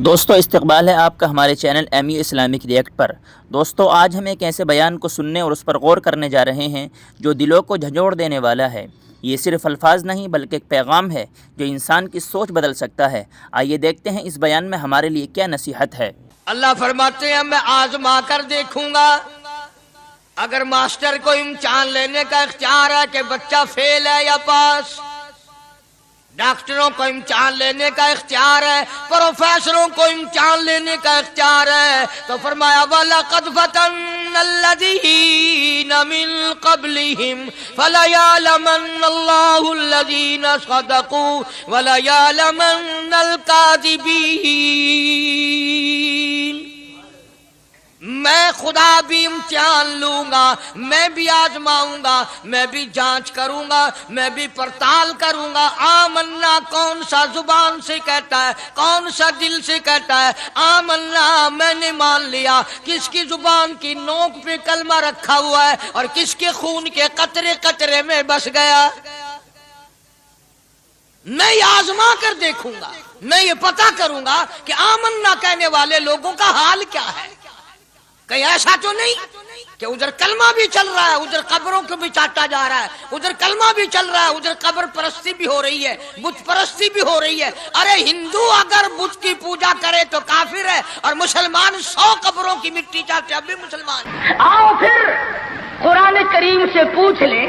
دوستو استقبال ہے آپ کا ہمارے channel M U Islamic react پر۔ دوستو آج ہم ایک ایسے بیان کو سننے اور اس پر غور کرنے جا رہے ہیں جو دلوں کو جھنجھوڑ دینے والا ہے۔ یہ صرف الفاظ نہیں بلکہ ایک پیغام ہے جو انسان کی سوچ بدل سکتا ہے۔ آئیے دیکھتے ہیں اس بیان میں ہمارے لیے کیا نصیحت ہے۔ اللہ فرماتے ہیں میں آزما کر دیکھوں گا، اگر ماسٹر کو امتحان لینے کا اختیار ہے کہ بچہ فیل ہے یا پاس، ڈاکٹروں کو امتحان لینے کا اختیار ہے، پروفیسروں کو امتحان لینے کا اختیار ہے، تو فرمایا وَلَقَدْ فَتَنَّا الَّذِينَ مِن قَبْلِهِمْ فَلَيَعْلَمَنَّ اللَّهُ الَّذِينَ صَدَقُوا وَلَيَعْلَمَنَّ الْكَاذِبِينَ۔ میں خدا بھی امتحان لوں گا، میں بھی آزماؤں گا، میں بھی جانچ کروں گا، میں بھی پڑتال کروں گا۔ آمنا کون سا زبان سے کہتا ہے، کون سا دل سے کہتا ہے آمنا میں نے مان لیا، کس کی زبان کی نوک پہ کلمہ رکھا ہوا ہے اور کس کے خون کے قطرے قطرے میں بس گیا۔ میں یہ آزما کر دیکھوں گا، میں یہ پتہ کروں گا کہ آمنا کہنے والے لوگوں کا حال کیا ہے۔ کہیں ایسا تو نہیں کہ ادھر کلمہ بھی چل رہا ہے، ادھر قبروں کو بھی چاٹا جا رہا ہے، ادھر کلمہ بھی چل رہا ہے، ادھر قبر پرستی بھی ہو رہی ہے، بت پرستی بھی ہو رہی ہے۔ ارے ہندو اگر بت کی پوجا کرے تو کافر ہے، اور مسلمان 100 قبروں کی مٹی چاٹے اب بھی مسلمان۔ آؤ پھر قرآن کریم سے پوچھ لیں،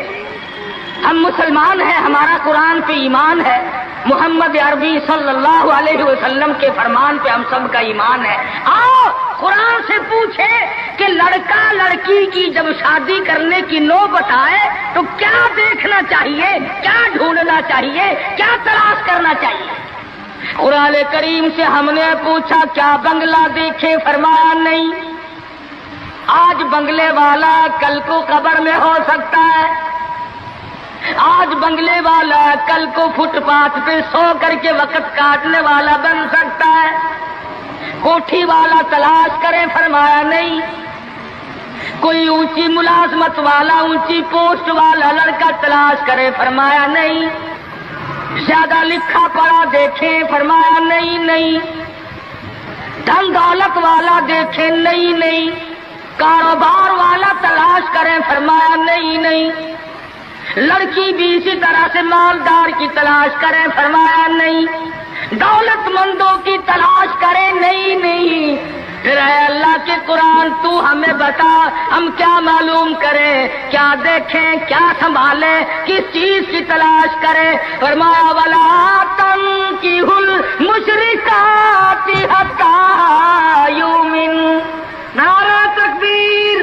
ہم مسلمان ہیں، ہمارا قرآن پہ ایمان ہے، محمد عربی صلی اللہ علیہ وسلم کے فرمان پہ ہم سب کا ایمان ہے۔ آؤ قرآن سے پوچھے کہ لڑکا لڑکی کی جب شادی کرنے کی نوبت آئے تو کیا دیکھنا چاہیے، کیا ڈھونڈنا چاہیے، کیا تلاش کرنا چاہیے۔ قرآن کریم سے ہم نے پوچھا کیا بنگلہ دیکھے، فرمایا نہیں۔ آج بنگلے والا کل کو قبر میں ہو سکتا ہے، آج بنگلے والا کل کو فٹ پاتھ پہ سو کر کے وقت کاٹنے والا بن سکتا ہے۔ کوٹھی والا تلاش کرے، فرمایا نہیں۔ کوئی اونچی ملازمت والا، اونچی پوسٹ والا لڑکا تلاش کرے، فرمایا نہیں۔ زیادہ لکھا پڑھا دیکھے، فرمایا نہیں۔ دھن دولت والا دیکھے، نہیں۔ کاروبار والا تلاش کرے، فرمایا نہیں۔ لڑکی بھی اسی طرح سے مالدار کی تلاش کرے، فرمایا نہیں۔ دولت مندوں کی تلاش کرے، نہیں۔ پھر اے اللہ کے قرآن تو ہمیں بتا، ہم کیا معلوم کریں، کیا دیکھیں، کیا سنبھالیں، کس چیز کی تلاش کریں۔ فرمایا وَلَا تَنكِحُوا الْمُشْرِكَاتِ حَتَّىٰ يُؤْمِنَّ۔ نعرہ تکبیر۔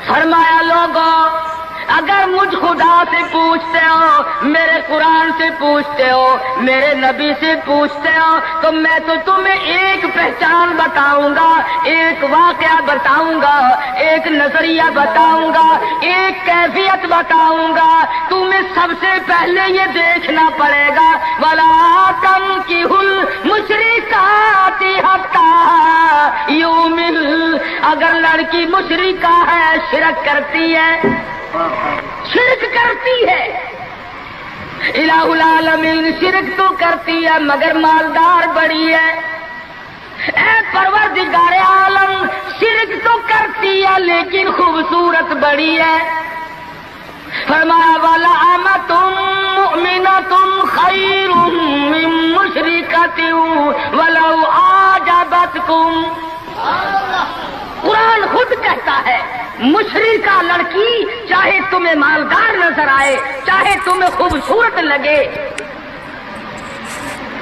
فرمایا لوگوں اگر مجھ خدا سے پوچھتے ہو، میرے قرآن سے پوچھتے ہو، میرے نبی سے پوچھتے ہو، تو میں تو تمہیں ایک پہچان بتاؤں گا، ایک واقعہ بتاؤں گا، ایک نظریہ بتاؤں گا، ایک کیفیت بتاؤں گا۔ تمہیں سب سے پہلے یہ دیکھنا پڑے گا وَلَا تَنكِحُوا الْمُشْرِكَاتِ حَتَّىٰ يُؤْمِنَّ۔ اگر لڑکی مشرکہ ہے، شرک کرتی ہے، الہ العالمین شرک تو کرتی ہے مگر مالدار بڑی ہے۔ اے پروردگار عالم شرک تو کرتی ہے لیکن خوبصورت بڑی ہے۔ فرمایا وَلَأَمَةٌ مُؤْمِنَةٌ خَيْرٌ مِّن مُّشْرِكَةٍ وَلَوْ أَعْجَبَتْكُمْ۔ قرآن خود کہتا ہے مشرکہ لڑکی چاہے تمہیں مالدار نظر آئے، چاہے تمہیں خوبصورت لگے،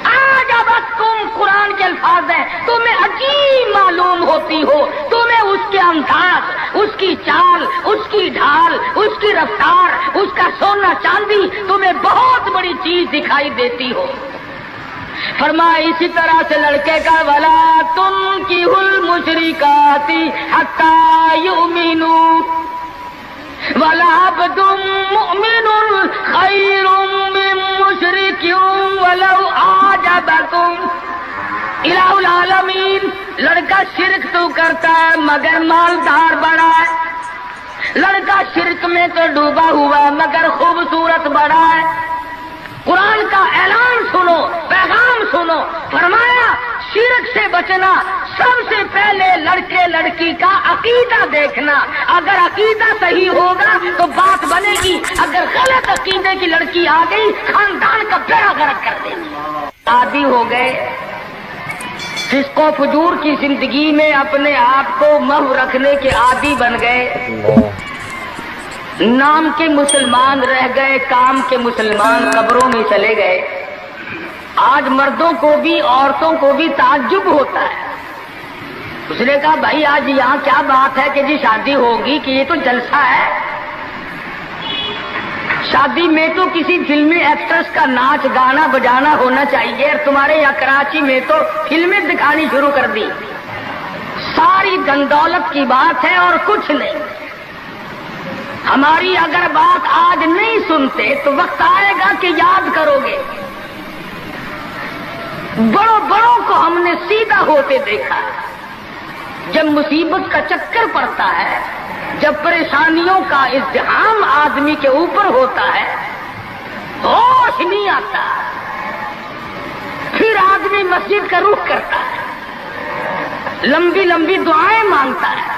اعجبتکم، قرآن کے الفاظ ہیں، تمہیں عجیب معلوم ہوتی ہو، تمہیں اس کے انداز، اس کی چال، اس کی ڈھال، اس کی رفتار، اس کا سونا چاندی تمہیں بہت بڑی چیز دکھائی دیتی ہو۔ فرمایا اسی طرح سے لڑکے کا وَلَا تُنكِحُوا الْمُشْرِكَاتِ حَتَّىٰ يُؤْمِنُوا وَلَعَبْدٌ مُؤْمِنٌ خَيْرٌ مِّن مُّشْرِكٍ وَلَوْ أَعْجَبَكُمْ۔ الہ العالمین لڑکا شرک تو کرتا ہے مگر مالدار بڑا ہے، لڑکا شرک میں تو ڈوبا ہوا ہے مگر خوبصورت بڑا ہے۔ قرآن کا اعلان سنو، پیغام سنو، فرمایا شرک سے بچنا، سب سے پہلے لڑکے لڑکی کا عقیدہ دیکھنا، اگر عقیدہ صحیح ہوگا تو بات بنے گی، اگر غلط عقیدے کی لڑکی آ گئی خاندان کا بیڑا غرق کر دے گی۔ عادی ہو گئے، فسق و فجور کی زندگی میں اپنے آپ کو محو رکھنے کے عادی بن گئے، نام کے مسلمان رہ گئے، کام کے مسلمان قبروں میں چلے گئے۔ آج مردوں کو بھی عورتوں کو بھی تعجب ہوتا ہے۔ اس نے کہا بھائی آج یہاں کیا بات ہے کہ جی شادی ہوگی، کہ یہ تو جلسہ ہے؟ شادی میں تو کسی فلمی ایکٹرس کا ناچ گانا بجانا ہونا چاہیے، اور تمہارے یہاں کراچی میں تو فلمیں دکھانی شروع کر دی۔ ساری دن دولت کی بات ہے اور کچھ نہیں۔ ہماری اگر بات آج نہیں سنتے تو وقت آئے گا کہ یاد کرو گے۔ بڑوں کو ہم نے سیدھا ہوتے دیکھا ہے۔ جب مصیبت کا چکر پڑتا ہے، جب پریشانیوں کا ازدحام آدمی کے اوپر ہوتا ہے، ہوش نہیں آتا، پھر آدمی مسجد کا رخ کرتا ہے، لمبی لمبی دعائیں مانگتا ہے۔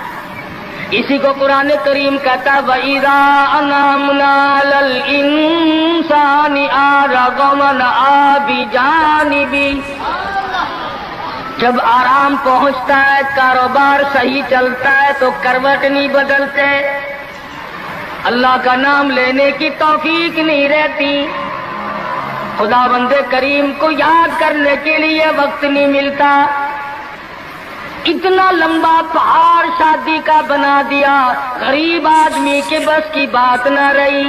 اسی کو قرآن کریم کہتا ہے وَإِذَا أَنْعَمْنَا عَلَى الْإِنسَانِ أَعْرَضَ وَنَأَىٰ بِجَانِبِهِ، جب آرام پہنچتا ہے، کاروبار صحیح چلتا ہے تو کروٹ نہیں بدلتے، اللہ کا نام لینے کی توفیق نہیں رہتی، خدا بندے کریم کو یاد کرنے کے لیے وقت نہیں ملتا۔ اتنا لمبا پہاڑ شادی کا بنا دیا، غریب آدمی کے بس کی بات نہ رہی۔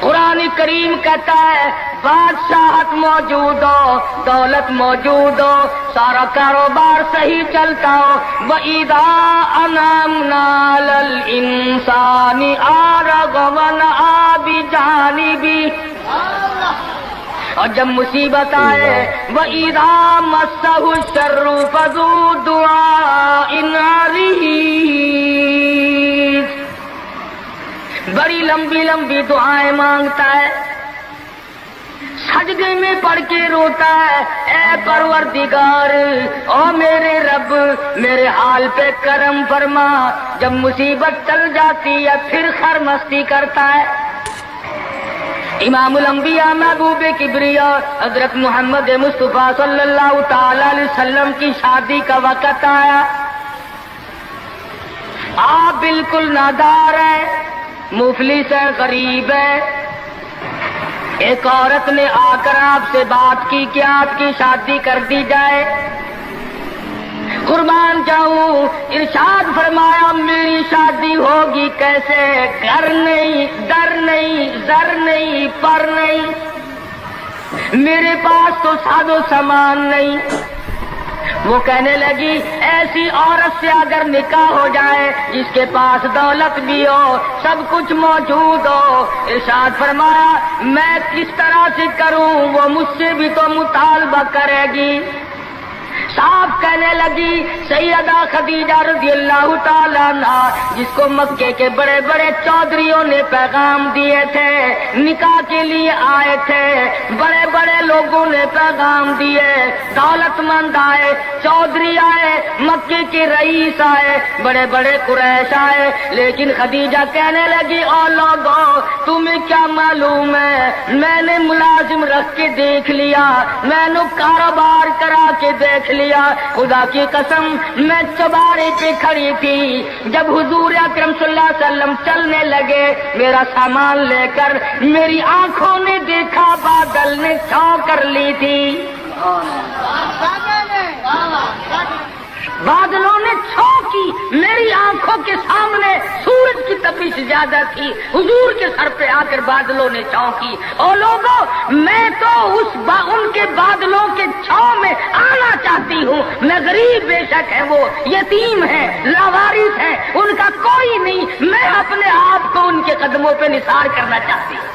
قرآن کریم کہتا ہے بادشاہت موجود ہو، دولت موجود ہو، سارا کاروبار صحیح چلتا ہو، وَإِذَا أَنْعَمْنَا عَلَى الْإِنسَانِ أَعْرَضَ وَنَأَىٰ بِجَانِبِهِ، اور جب مصیبت آئے وَإِذَا مَسَّهُ الشَّرُّ فَذُو دُعَاءٍ عَرِيضٍ، بڑی لمبی لمبی دعائیں مانگتا ہے، سجدے میں پڑھ کے روتا ہے، اے پروردگار، او میرے رب، میرے حال پہ کرم فرما۔ جب مصیبت چل جاتی ہے پھر خرمستی کرتا ہے۔ امام الانبیاء محبوب کبریا حضرت محمد مصطفیٰ صلی اللہ تعالی علیہ وسلم کی شادی کا وقت آیا، آپ بالکل نادار ہیں، مفلس ہیں، غریب ہیں۔ ایک عورت نے آ کر آپ سے بات کی کہ آپ کی شادی کر دی جائے۔ قربان جاؤں، ارشاد فرمایا میری شادی ہوگی کیسے؟ گھر نہیں، در نہیں، زر نہیں، پر نہیں، میرے پاس تو ساز و سامان نہیں۔ وہ کہنے لگی ایسی عورت سے اگر نکاح ہو جائے جس کے پاس دولت بھی ہو، سب کچھ موجود ہو، ارشاد فرمایا میں کس طرح سے کروں؟ وہ مجھ سے بھی تو مطالبہ کرے گی۔ صاحب کہنے لگی سیدہ خدیجہ رضی اللہ تعالیٰ عنہ، جس کو مکے کے بڑے بڑے چودھریوں نے پیغام دیے تھے، نکاح کے لیے آئے تھے، بڑے بڑے لوگوں نے پیغام دیے، دولت مند آئے، چودھری آئے، مکے کے رئیس آئے، بڑے بڑے قریش آئے، لیکن خدیجہ کہنے لگی او لوگوں تمہیں کیا معلوم ہے، میں نے ملازم رکھ کے دیکھ لیا، میں نے کاروبار کرا کے دیکھ لیا، خدا کی قسم میں چوبارے پہ کھڑی تھی، جب حضور اکرم صلی اللہ علیہ وسلم چلنے لگے میرا سامان لے کر، میری آنکھوں نے دیکھا بادل نے چھاؤں کر لی تھی، بادلوں نے چھاؤں کی، میری آنکھوں کے سامنے سورج کی تپش زیادہ تھی، حضور کے سر پہ آ کر بادلوں نے چھاؤں کی۔ اور لوگوں میں تو ان کے بادلوں کے چھاؤں میں آنا چاہتی ہوں، میں غریب بے شک ہے، وہ یتیم ہے، لاوارث ہے، ان کا کوئی نہیں، میں اپنے آپ کو ان کے قدموں پہ نثار کرنا چاہتی ہوں۔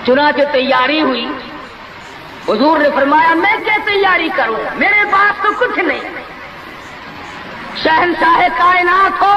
چنانچہ تیاری ہوئی، حضور نے فرمایا میں کیا تیاری کروں، میرے پاس تو کچھ نہیں، شہنشاہ کائنات ہو،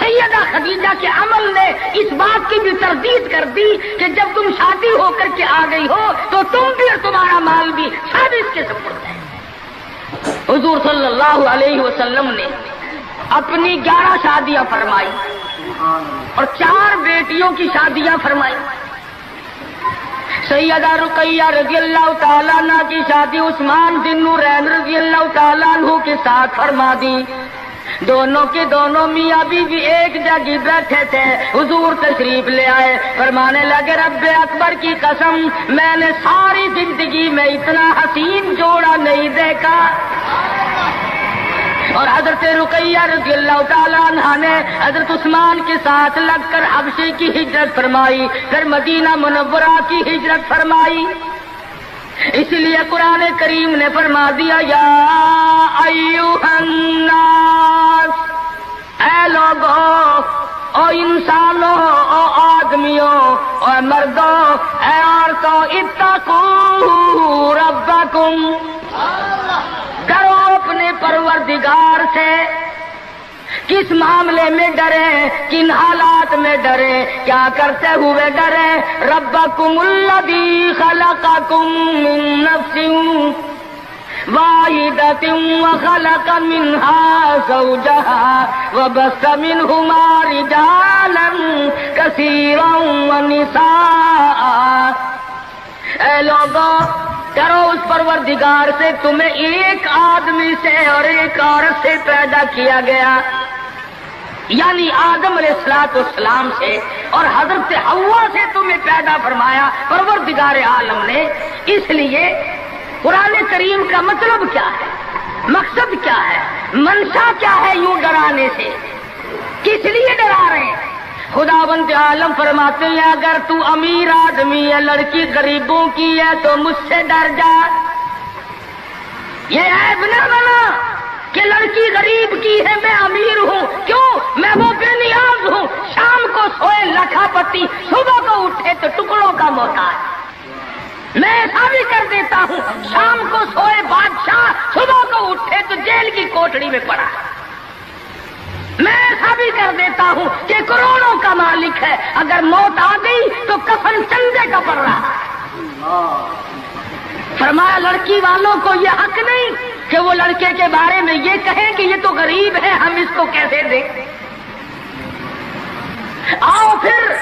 سیدہ خدیجہ کے عمل نے اس بات کی بھی تردید کر دی کہ جب تم شادی ہو کر کے آ گئی ہو تو تم بھی اور تمہارا مال بھی سب اس کے سپرد ہے۔ حضور صلی اللہ علیہ وسلم نے اپنی 11 شادیاں فرمائی اور 4 بیٹیوں کی شادیاں فرمائی۔ سیدہ رقیہ رضی اللہ تعالیٰ عنہ کی شادی عثمان ذی نورین رضی اللہ تعالیٰ عنہ کے ساتھ فرما دی۔ دونوں کے دونوں میاں بیوی ایک جگہ بیٹھے تھے، حضور تشریف لے آئے، فرمانے لگے رب اکبر کی قسم میں نے ساری زندگی میں اتنا حسین جوڑا نہیں دیکھا۔ اور حضرت رقیہ رضی اللہ تعالیٰ عنہ نے حضرت عثمان کے ساتھ لگ کر حبشے کی ہجرت فرمائی، پھر مدینہ منورہ کی ہجرت فرمائی۔ اس لیے قرآن کریم نے فرما دیا یا ایھا الناس، اے لوگوں، او انسانوں، او آدمیوں، او مردوں، اے عورتوں، اتقوا ربکم، ڈرو اپنے پروردگار سے۔ کس معاملے میں ڈریں، کن حالات میں ڈریں، کیا کرتے ہوئے ڈریں؟ ربکم الذی خلقکم من نفس واحدۃ وخلق منها زوجها وبث منهما رجالا کثیرا ونساء۔ اے لوگوں، ڈرو اس پروردگار سے، تمہیں ایک آدمی سے اور ایک عورت سے پیدا کیا گیا، یعنی آدم علیہ السلام سے اور حضرت حوا سے تمہیں پیدا فرمایا پروردگار عالم نے۔ اس لیے قرآن کریم کا مطلب کیا ہے، مقصد کیا ہے، منشا کیا ہے یوں ڈرانے سے، کس لیے ڈرا رہے ہیں؟ خداوند عالم فرماتے ہیں اگر تو امیر آدمی ہے، لڑکی غریبوں کی ہے تو مجھ سے ڈر جا۔ یہ عیب نہ بنا کہ لڑکی غریب کی ہے، میں امیر ہوں، کیوں؟ میں وہ بے نیاز ہوں، شام کو سوئے لکھا پتی، صبح کو اٹھے تو ٹکڑوں کا محتاج۔ میں ایسا بھی کر دیتا ہوں، شام کو سوئے بادشاہ، صبح کو اٹھے تو جیل کی کوٹڑی میں پڑا۔ میں ایسا بھی کر دیتا ہوں کہ کروڑوں کا مالک ہے، اگر موت آ گئی تو کفن چندے کا پڑ رہا ہے۔ فرمایا لڑکی والوں کو یہ حق نہیں کہ وہ لڑکے کے بارے میں یہ کہیں کہ یہ تو غریب ہے، ہم اس کو کیسے دیں۔ آؤ پھر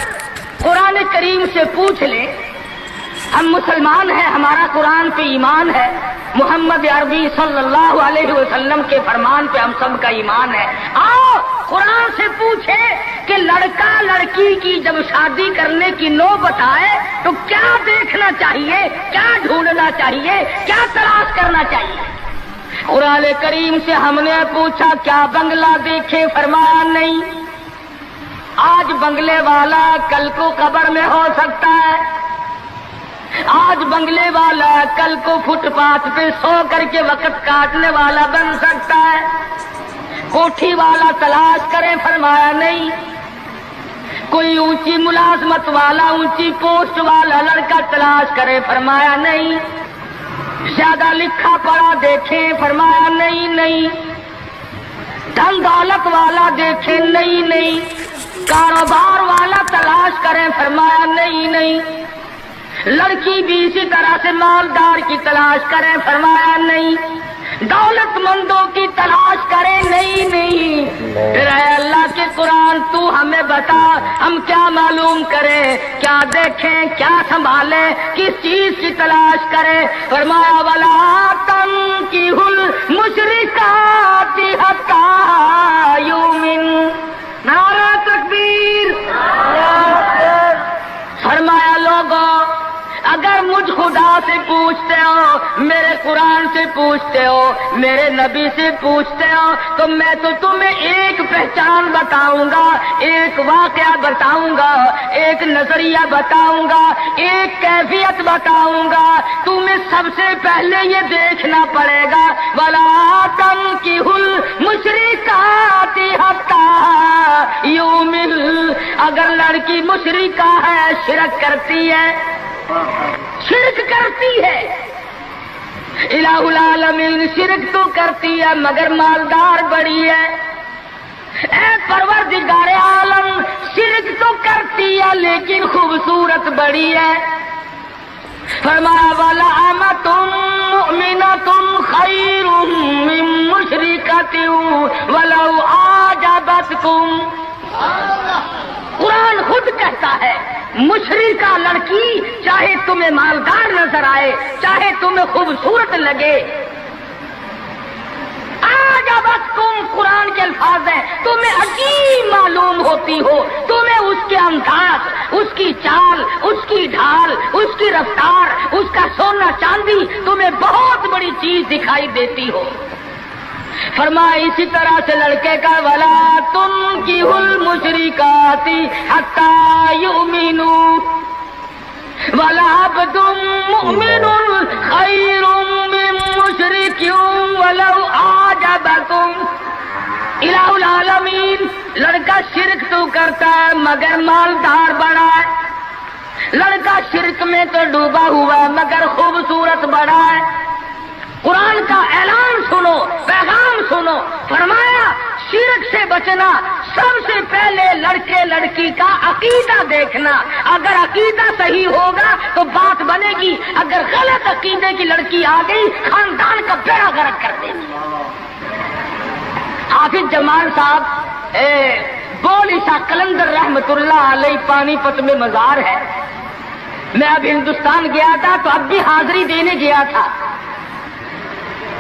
قرآن کریم سے پوچھ لیں، ہم مسلمان ہیں، ہمارا قرآن پہ ایمان ہے، محمد عربی صلی اللہ علیہ وسلم کے فرمان پہ ہم سب کا ایمان ہے۔ آؤ قرآن سے پوچھے کہ لڑکا لڑکی کی جب شادی کرنے کی نوبت آئے تو کیا دیکھنا چاہیے، کیا ڈھونڈنا چاہیے، کیا تلاش کرنا چاہیے۔ قرآن کریم سے ہم نے پوچھا کیا بنگلہ دیکھے، فرمایا نہیں۔ آج بنگلے والا کل کو قبر میں ہو سکتا ہے، آج بنگلے والا کل کو فٹ پاتھ پہ سو کر کے وقت کاٹنے والا بن سکتا ہے۔ کوٹھی والا تلاش کریں، فرمایا نہیں۔ کوئی اونچی ملازمت والا، اونچی پوسٹ والا لڑکا تلاش کرے، فرمایا نہیں۔ زیادہ لکھا پڑھا دیکھیں، فرمایا نہیں۔ دھن دولت والا دیکھیں، نہیں۔ کاروبار والا تلاش کریں، فرمایا نہیں۔ لڑکی بھی اسی طرح سے مالدار کی تلاش کریں، فرمایا نہیں۔ دولت مندوں کی تلاش کریں، نہیں۔ پھر اے اللہ کے قرآن تو ہمیں بتا، ہم کیا معلوم کریں، کیا دیکھیں، کیا سنبھالیں، کس چیز کی تلاش کریں؟ فرمایا وَلَا تَنكِحُوا الْمُشْرِكَاتِ حَتَّىٰ يُؤْمِنَّ۔ نعرہ تکبیر! فرمایا لوگوں اگر مجھ خدا سے پوچھتے ہو، میرے قرآن سے پوچھتے ہو، میرے نبی سے پوچھتے ہو تو میں تو تمہیں ایک پہچان بتاؤں گا، ایک واقعہ بتاؤں گا، ایک نظریہ بتاؤں گا، ایک کیفیت بتاؤں گا۔ تمہیں سب سے پہلے یہ دیکھنا پڑے گا وَلَا تَنكِحُوا الْمُشْرِكَاتِ حَتَّىٰ يُؤْمِنَّ۔ اگر لڑکی مشرکہ ہے، شرک کرتی ہے، الہ العالمین شرک تو کرتی ہے مگر مالدار بڑی ہے، اے پروردگار عالم، شرک تو کرتی ہے لیکن خوبصورت بڑی ہے۔ فرمایا وَلَأَمَةٌ مُؤْمِنَةٌ خَيْرٌ مِّن مُشْرِكَةٍ وَلَوْ أَعْجَبَتْكُمْ۔ قرآن خود کہتا ہے مشرکہ لڑکی چاہے تمہیں مالدار نظر آئے، چاہے تمہیں خوبصورت لگے، آجابتکم، قرآن کے الفاظ ہیں، تمہیں عجیب معلوم ہوتی ہو، تمہیں اس کے انداز، اس کی چال، اس کی ڈھال، اس کی رفتار، اس کا سونا چاندی تمہیں بہت بڑی چیز دکھائی دیتی ہو۔ فرمایا اسی طرح سے لڑکے کا وَلَا تُنكِحُوا الْمُشْرِكَاتِ حَتَّى يُؤْمِنُوا وَلَعَبْدٌ مُؤْمِنٌ خَيْرٌ مِّن مُشْرِكٍ وَلَوْ أَعْجَبَكُمْ۔ الہ العالمین، لڑکا شرک تو کرتا ہے مگر مالدار بڑا ہے، لڑکا شرک میں تو ڈوبا ہوا ہے مگر خوبصورت بڑا ہے۔ قرآن کا اعلان سنو، پیغام سنو، فرمایا شرک سے بچنا، سب سے پہلے لڑکے لڑکی کا عقیدہ دیکھنا، اگر عقیدہ صحیح ہوگا تو بات بنے گی، اگر غلط عقیدے کی لڑکی آ گئی خاندان کا بیڑا غرق کر دے گی۔ حافظ جمال صاحب بولی شاہ قلندر رحمت اللہ علیہ پانی پت میں مزار ہے، میں اب ہندوستان گیا تھا تو اب بھی حاضری دینے گیا تھا۔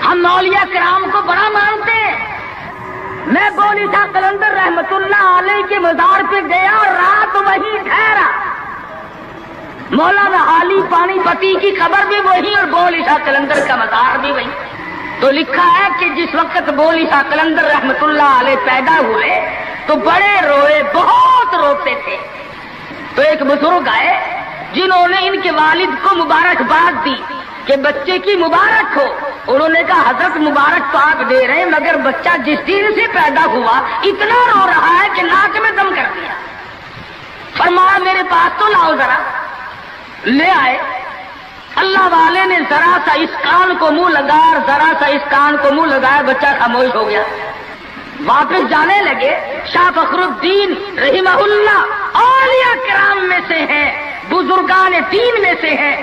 ہم اولیاء کرام کو بڑا مانتے ہیں، میں بولی شاہ قلندر رحمت اللہ علیہ کے مزار پہ گیا اور رات وہیں ٹھہرا۔ مولانا علی پانی پتی کی قبر بھی وہی اور بولی شاہ قلندر کا مزار بھی وہی۔ تو لکھا ہے کہ جس وقت بولی شاہ قلندر رحمت اللہ علیہ پیدا ہوئے تو بڑے روئے، بہت روتے تھے۔ تو ایک بزرگ آئے جنہوں نے ان کے والد کو مبارکباد دی کہ بچے کی مبارک ہو۔ انہوں نے کہا حضرت مبارک تو آپ دے رہے ہیں مگر بچہ جس دن سے پیدا ہوا اتنا رو رہا ہے کہ ناک میں دم کر دیا۔ فرمایا میرے پاس تو لاؤ ذرا، لے آئے۔ اللہ والے نے ذرا سا اس کان کو منہ لگایا اور ذرا سا اس کان کو منہ لگایا، بچہ خاموش ہو گیا۔ واپس جانے لگے۔ شاہ فخر الدین رحمہ اللہ اولیاء کرام میں سے ہیں، بزرگان دین میں سے ہیں۔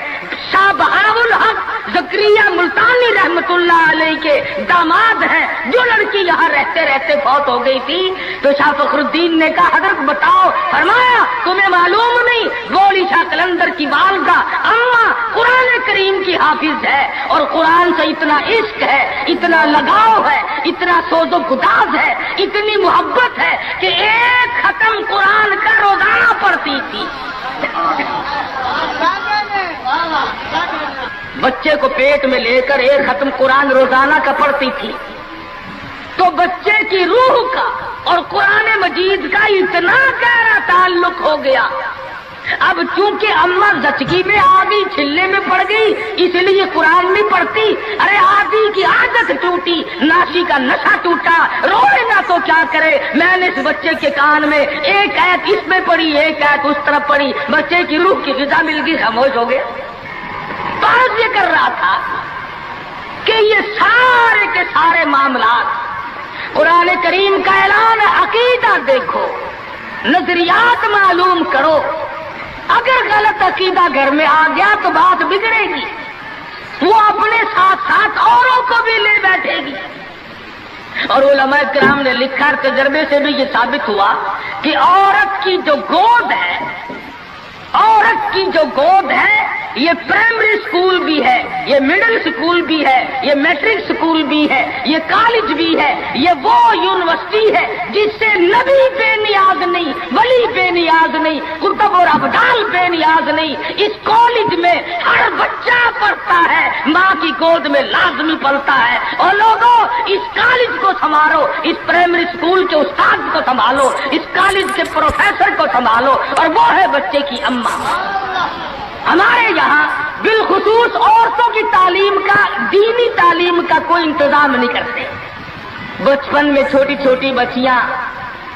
شاہ بہاء الحق زکریا ملتانی رحمت اللہ علیہ کے داماد ہیں، جو لڑکی یہاں رہتے رہتے فوت ہو گئی تھی۔ تو شاہ فخر الدین نے کہا حضرت بتاؤ، فرمایا تمہیں معلوم نہیں بولی شاہ قلندر کی والدہ اماں قرآن کریم کی حافظ ہے، اور قرآن سے اتنا عشق ہے، اتنا لگاؤ ہے، اتنا سوز و گداز ہے، اتنی محبت ہے کہ ایک ختم قرآن کا روزانہ پڑھتی تھی۔ بچے کو پیٹ میں لے کر ایک ختم قرآن روزانہ کا پڑھتی تھی۔ تو بچے کی روح کا اور قرآن مجید کا اتنا گہرا تعلق ہو گیا۔ اب چونکہ اماں زچگی میں آ گئی، چھلنے میں پڑ گئی، اس لیے قرآن نہیں پڑھتی۔ ارے آدھی کی عادت ٹوٹی، ناشی کا نشہ ٹوٹا، روئے نہ تو کیا کرے۔ میں نے اس بچے کے کان میں ایک آیت اس میں پڑھی، ایک آیت اس طرف پڑھی، بچے کی روح کی غذا مل گئی، خاموش ہو گئے۔ بات یہ کر رہا تھا کہ یہ سارے کے سارے معاملات قرآن کریم کا اعلان ہے، عقیدہ دیکھو، نظریات معلوم کرو۔ اگر غلط عقیدہ گھر میں آ گیا تو بات بگڑے گی، وہ اپنے ساتھ ساتھ اوروں کو بھی لے بیٹھے گی۔ اور علماء کرام نے لکھا، تجربے سے بھی یہ ثابت ہوا کہ عورت کی جو گود ہے، عورت کی جو گود ہے، یہ پرائمری سکول بھی ہے، یہ مڈل سکول بھی ہے، یہ میٹرک سکول بھی ہے، یہ کالج بھی ہے، یہ وہ یونیورسٹی ہے جس سے نبی بے نیاز نہیں، ولی بے نیاز نہیں، کتب اور ابدال بے نیاز نہیں۔ اس کالج میں ہر بچہ پڑھتا ہے، ماں کی گود میں لازمی پلتا ہے۔ اور لوگوں، اس کالج کو سنبھالو، اس پرائمری سکول کے استاد کو سنبھالو، اس کالج کے پروفیسر کو سنبھالو، اور وہ ہے بچے کی اماں۔ ہمارے یہاں بالخصوص عورتوں کی تعلیم کا، دینی تعلیم کا کوئی انتظام نہیں کرتے۔ بچپن میں چھوٹی چھوٹی بچیاں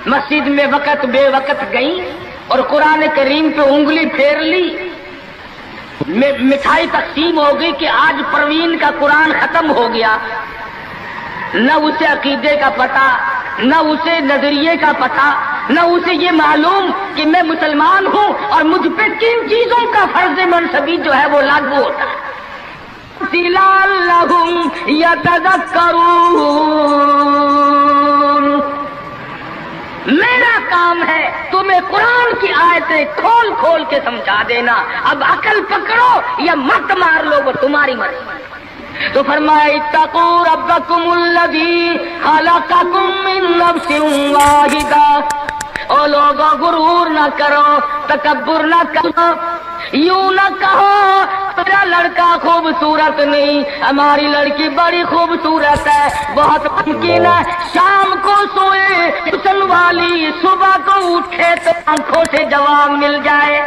مسجد میں وقت بے وقت گئیں اور قرآن کریم پہ انگلی پھیر لی، مٹھائی تقسیم ہو گئی کہ آج پروین کا قرآن ختم ہو گیا، نہ اسے عقیدے کا پتہ، نہ اسے نظریے کا پتہ، نہ اسے یہ معلوم کہ میں مسلمان ہوں اور مجھ پہ کن چیزوں کا فرض منصبی جو ہے وہ لاگو ہوتا ہے۔ لعلہم یتذکرون، میرا کام ہے تمہیں قرآن کی آیتیں کھول کھول کے سمجھا دینا، اب عقل پکڑو یا مت مار لو وہ تمہاری مرضی۔ تو فرمایا اتقوا ربکم الذی خلقکم من نفس واحدہ، او لوگوں غرور نہ کرو، تکبر نہ کرو، یوں نہ کہو میرا لڑکا خوبصورت نہیں، ہماری لڑکی بڑی خوبصورت ہے، بہت ممکن ہے شام کو سوئے حسن والی صبح کو اٹھے تو آنکھوں سے جواب مل جائے۔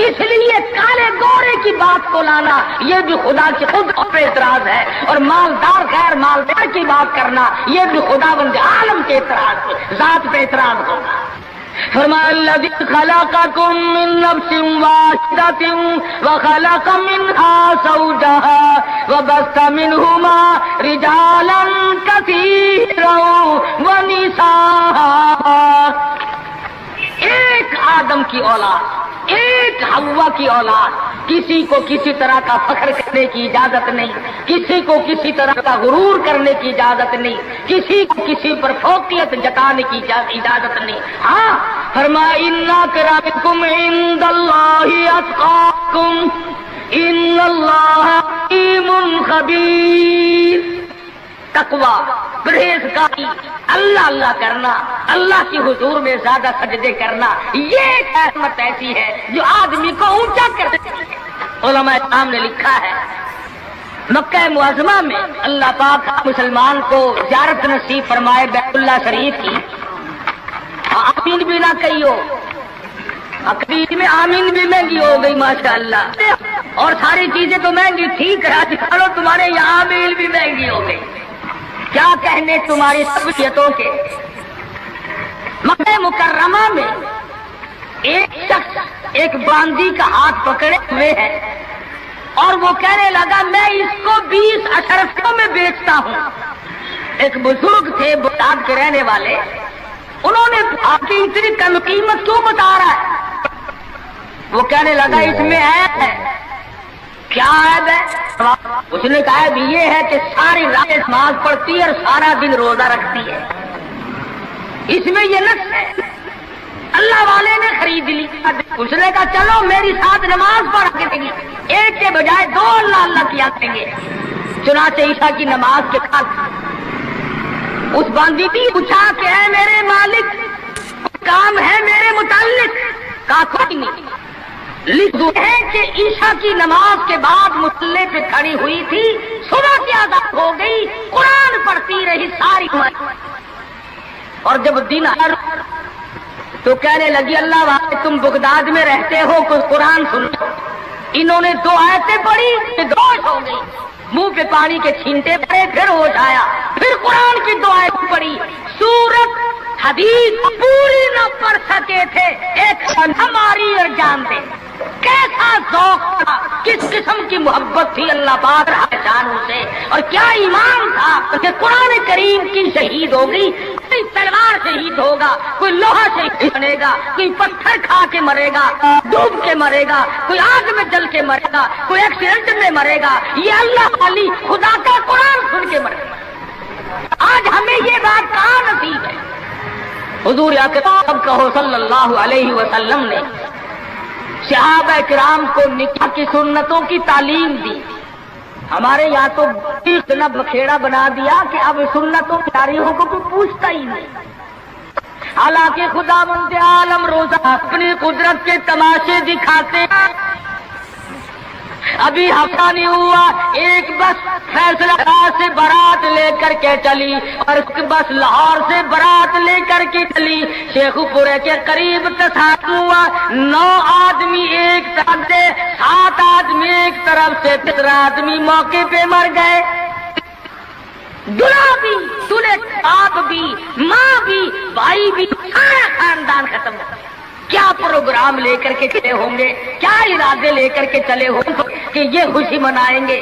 اس لیے کالے گورے کی بات کو لانا یہ بھی خدا کی خود پہ اعتراض ہے، اور مالدار غیر مالدار کی بات کرنا یہ بھی خدا بند عالم کے اعتراض، ذات پہ اعتراض ہوگا۔ فرمایا الذی خلقکم من نفس واحدۃ وخلق منها زوجها وبث منهما رجالا كثيرا ونساء، ایک آدم کی اولاد، ایک حوا کی اولاد، کسی کو کسی طرح کا فخر کرنے کی اجازت نہیں، کسی کو کسی طرح کا غرور کرنے کی اجازت نہیں، کسی کو کسی پر فوقیت جتانے کی اجازت نہیں۔ ہاں فرمایا ان اکرمکم عند اللہ اتقاکم ان اللہ علیم خبیر۔ تقویٰ، پرہیزگاری، اللہ اللہ کرنا، اللہ کی حضور میں زیادہ سجدے کرنا، یہ ایک عظمت ایسی ہے جو آدمی کو اونچا کر دیتی ہے۔ علماء کرام نے لکھا ہے مکہ معظمہ میں اللہ پاک مسلمان کو زیارت نصیب فرمائے بیت اللہ شریف کی، آمین بھی نہ کہیو، عقیدے میں آمین بھی مہنگی ہو گئی ماشاءاللہ، اور ساری چیزیں تو مہنگی ٹھیک ہے، چلو تمہارے یہاں آمین بھی مہنگی ہو گئی، کیا کہنے تمہاری سبیتوں کے۔ مکہ مکرمہ میں ایک شخص ایک باندی کا ہاتھ پکڑے ہوئے ہے اور وہ کہنے لگا میں اس کو 20 اشرفیوں میں بیچتا ہوں۔ ایک بزرگ تھے بغداد کے رہنے والے، انہوں نے آپ کی اتنی کم قیمت کیوں بتا رہا ہے؟ وہ کہنے لگا اس میں عیب ہے۔ کیا عیب ہے؟ اس نے کہا بھی یہ ہے کہ ساری رات نماز پڑھتی ہے اور سارا دن روزہ رکھتی ہے، اس میں یہ نقص ہے۔ اللہ والے نے خرید لی، اس نے کہا چلو میری ساتھ نماز پڑھ کے دیں گے، ایک کے بجائے 2 اللہ اللہ کیا کریں گے۔ چنانچہ عشاء کی نماز کے بعد اس باندی نے پوچھا کہ اے میرے مالک کام ہے میرے متعلق؟ کہا کوئی نہیں، لکھ دو ہے کہ عشاء کی نماز کے بعد مصلے پہ کھڑی ہوئی تھی، صبح کی اذان ہو گئی، قرآن پڑھتی رہی ساری عمر، اور جب دن آیا تو کہنے لگی اللہ والے تم بغداد میں رہتے ہو کچھ قرآن سن لو۔ انہوں نے 2 آیتیں پڑھی، ہوش ہو گئی، منہ پہ پانی کے چھینٹے پڑے، پھر ہوش آیا، پھر قرآن کی 2 آیتیں پڑھی، سورت حدیث پوری نہ پڑھ سکے تھے، ایک ہماری اور جان دے۔ کیسا ذوق تھا، کس قسم کی محبت تھی اللہ پاک جانوں سے، اور کیا ایمان تھا کہ قرآن کریم کی شہید ہوگی، کوئی تلوار شہید ہوگا، کوئی لوہا شہید بنے گا، کوئی پتھر کھا کے مرے گا، ڈوب کے مرے گا، کوئی آگ میں جل کے مرے گا، کوئی ایکسیڈنٹ میں مرے گا، یہ اللہ والی خدا کا قرآن سن کے مرے گا۔ آج ہمیں یہ بات کہاں نصیب ہے؟ حضور اکرم کہو صلی اللہ علیہ وسلم نے صحابہ کرام کو نکاح کی سنتوں کی تعلیم دی، ہمارے یہاں تو اتنا بکھیڑا بنا دیا کہ اب سنتوں کی تاریخوں کو کوئی پوچھتا ہی نہیں۔ حالانکہ خداوند عالم روزہ اپنی قدرت کے تماشے دکھاتے ہیں۔ ابھی ہفتہ نہیں ہوا ایک بس فیصلہ آباد سے بارات لے کر کے چلی، اور اس بس لاہور سے بارات لے کر کے چلی، شیخ پورے کے قریب تصادم ہوا، 9 آدمی ایک طرف سے، 7 آدمی ایک طرف سے، 3 آدمی موقع پہ مر گئے۔ دلہا بھی، دلہے باپ بھی، ماں بھی، بھائی بھی، سارا خاندان ختم ہو گیا۔ کیا پروگرام لے کر کے چلے ہوں گے، کیا ارادے لے کر کے چلے ہوں گے کہ یہ خوشی منائیں گے؟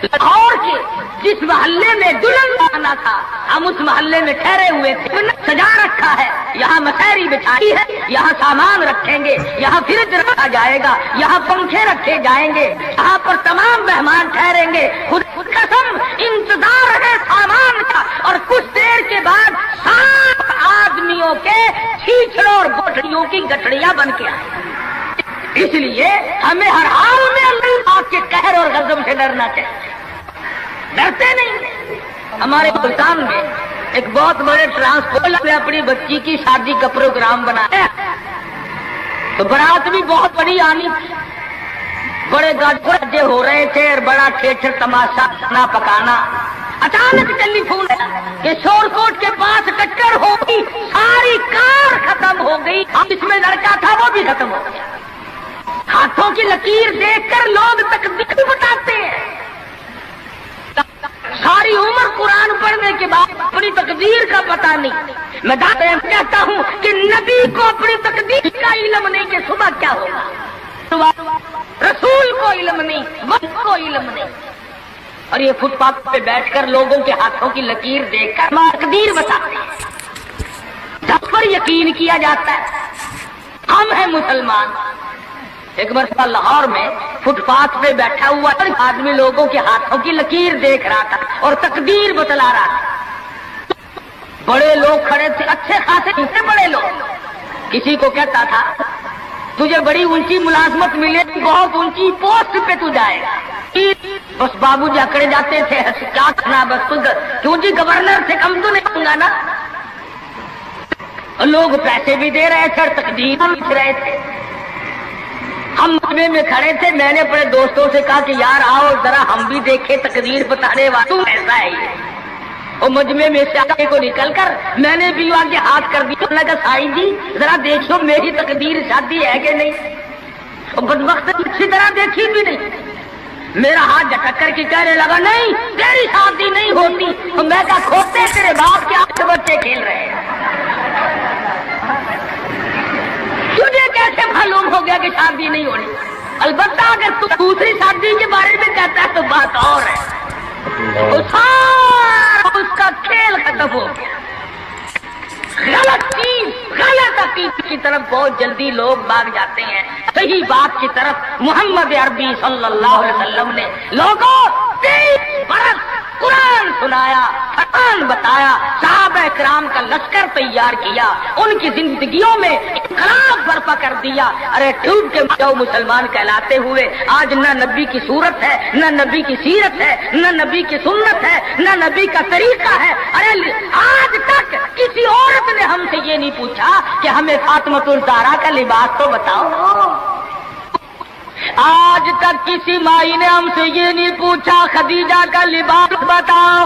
لاہور کے جس محلے میں دلہن آنا تھا ہم اس محلے میں ٹھہرے ہوئے تھے، سجا رکھا ہے، یہاں مسیری بچھائی ہے، یہاں سامان رکھیں گے، یہاں فریج رکھا جائے گا، یہاں پنکھے رکھے جائیں گے، یہاں پر تمام مہمان ٹھہریں گے، خود قسم انتظار ہے سامان کا، اور کچھ دیر کے بعد 7 آدمیوں کے چھیچڑوں اور گٹھڑیوں کی گٹھڑیاں بن کے آئے۔ اس لیے ہمیں ہر حال میں اللہ کے قہر اور غضب سے ڈرنا چاہیے، ڈرتے نہیں۔ ہمارے ملتان میں ایک بہت بڑے ٹرانسپورٹ نے اپنی بچی کی شادی کا پروگرام بنایا، تو برات بھی بہت بڑی آنی تھی، بڑے گاڑے ہو رہے تھے اور بڑا ٹھیٹر تماشا کھانا پکانا۔ اچانک ٹیلی فون کہ شور کوٹ کے پاس ٹکر ہو گئی، ساری کار ختم ہو گئی، جس میں لڑکا تھا وہ بھی ختم ہو گیا۔ ہاتھوں کی لکیر دیکھ کر لوگ تقدیر بتاتے ہیں، ساری عمر قرآن پڑھنے کے بعد اپنی تقدیر کا پتہ نہیں۔ میں کہتا ہوں کہ نبی کو اپنی تقدیر کا علم نہیں کہ صبح کیا ہوگا، رسول کو علم نہیں، وقت کو علم نہیں، اور یہ فٹ پاتھ پہ بیٹھ کر لوگوں کے ہاتھوں کی لکیر دیکھ کر تقدیر بتاتے ہیں، جس پر یقین کیا جاتا ہے۔ ہم ہیں مسلمان۔ ایک مرتبہ لاہور میں فٹ پاتھ پہ بیٹھا ہوا آدمی لوگوں کے ہاتھوں کی لکیر دیکھ رہا تھا اور تقدیر بتلا رہا تھا۔ بڑے لوگ کھڑے تھے، اچھے خاصے بڑے لوگ۔ کسی کو کہتا تھا تجھے بڑی اونچی ملازمت ملے، بہت اونچی پوسٹ پہ تو جائے گا۔ بس بابو جی اکڑے جاتے تھے، کیا کرنا، بس کیوں جی گورنر سے کم تو نہیں ہوں گا نا۔ لوگ پیسے بھی دے رہے تھے اور تقدیر لکھ رہے تھے۔ ہم مجمع میں کھڑے تھے، میں نے اپنے دوستوں سے کہا کہ یار آؤ ذرا ہم بھی دیکھیں تقدیر بتانے والا ایسا ہے یہ۔ اور مجمع میں سے آگے کو نکل کر میں نے بھی آگے ہاتھ کر دیا، میں نے کہا سائی جی ذرا دیکھو میری تقدیر شادی ہے کہ نہیں۔ اور بدبخت اچھی طرح دیکھی بھی نہیں، میرا ہاتھ جھٹک کر کے کہنے لگا نہیں تیری شادی نہیں ہوتی۔ اور میں کہا کھوتے تیرے باپ کے 8 بچے کھیل رہے ہیں، تجھے کیسے معلوم ہو گیا کہ شادی نہیں ہونی؟ البتہ اگر تو دوسری شادی کے بارے میں کہتا ہے تو بات اور ہے، اس کا کھیل ختم ہو گیا۔ غلط چیز، غلط عقیدے کی طرف بہت جلدی لوگ بھاگ جاتے ہیں، صحیح بات کی طرف محمد عربی صلی اللہ علیہ وسلم نے لوگوں 23 برس قرآن سنایا، فرمان بتایا، صحابہ کرام کا لشکر تیار کیا، ان کی زندگیوں میں انقلاب برپا کر دیا۔ ارے ٹوٹ کے جو مسلمان کہلاتے ہوئے آج نہ نبی کی صورت ہے، نہ نبی کی سیرت ہے، نہ نبی کی سنت ہے، نہ نبی کا طریقہ ہے۔ ارے آج تک کسی عورت نے ہم سے یہ نہیں پوچھا کہ ہمیں فاطمۃ الزہرا کا لباس تو بتاؤ۔ آج تک کسی مائی نے ہم سے یہ نہیں پوچھا خدیجہ کا لباس بتاؤ۔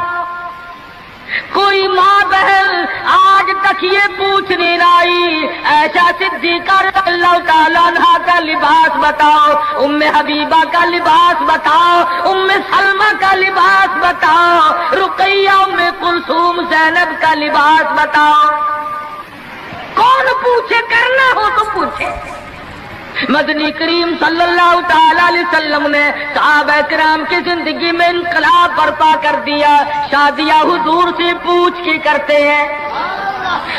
کوئی ماں بہن آج تک یہ پوچھ نہیں رہی ایسا صدیقہ رضی اللہ تعالیٰ عنہا کا لباس بتاؤ، ام حبیبہ کا لباس بتاؤ، ام سلمہ کا لباس بتاؤ، رقیہ ام کلثوم زینب کا لباس بتاؤ۔ کون پوچھے، کرنا ہو تو پوچھے۔ مدنی کریم صلی اللہ تعالی علیہ وسلم نے صحابہ کرام کی زندگی میں انقلاب برپا کر دیا۔ شادیاں حضور سے پوچھ کے کرتے ہیں،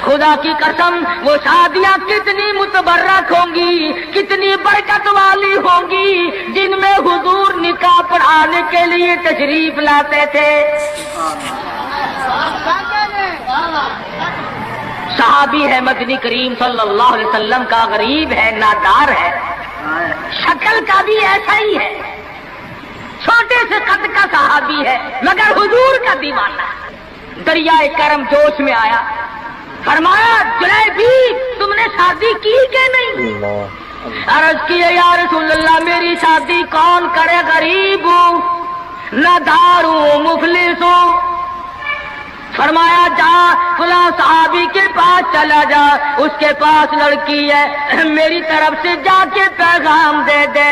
خدا کی قسم وہ شادیاں کتنی متبرک ہوں گی، کتنی برکت والی ہوں گی جن میں حضور نکاح پڑھانے کے لیے تشریف لاتے تھے۔ صحابی ہے مدنی کریم صلی اللہ علیہ وسلم کا، غریب ہے، نادار ہے، شکل کا بھی ایسا ہی ہے، چھوٹے سے قد کا صحابی ہے مگر حضور کا دیوانہ۔ دریائے کرم جوش میں آیا، فرمایا جلیبی تم نے شادی کی کہ نہیں؟ عرض کیے یا رسول اللہ میری شادی کون کرے، غریب ہوں، نادار ہوں، مفلس ہوں۔ فرمایا جا فلاں صحابی کے پاس چلا جا، اس کے پاس لڑکی ہے، میری طرف سے جا کے پیغام دے دے۔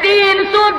300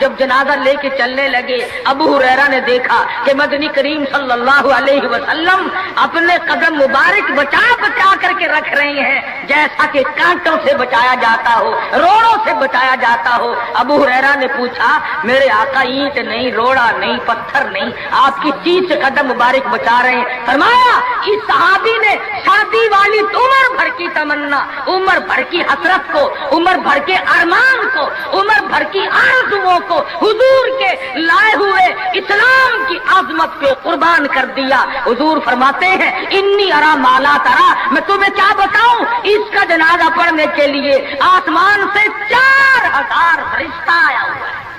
جب جنازہ لے کے چلنے لگے، ابو ہریرہ نے دیکھا کہ مدنی کریم صلی اللہ علیہ وسلم اپنے قدم مبارک بچا بچا کر کے رکھ رہے ہیں، جیسا کہ کانٹوں سے بچایا جاتا ہو، روڑوں سے بچایا جاتا ہو۔ ابو ہریرہ نے پوچھا، میرے آقا اینٹ نہیں، روڑا نہیں، پتھر نہیں، آپ کی چیز سے قدم مبارک بچا رہے ہیں۔ فرمایا اس صحابی نے شادی والی عمر بھر کی تمنا، عمر بھر کی حسرت کو، عمر بھر کے ارمان کو، عمر بھر کی آرزوؤں کو حضور کے لائے ہوئے اسلام کی عظمت پہ قربان کر دیا۔ حضور فرماتے ہیں انی ارا مالا ترا، میں تمہیں کیا بتاؤں، اس کا جنازہ پڑھنے کے لیے آسمان سے 4000 فرشتہ آیا ہوا ہے۔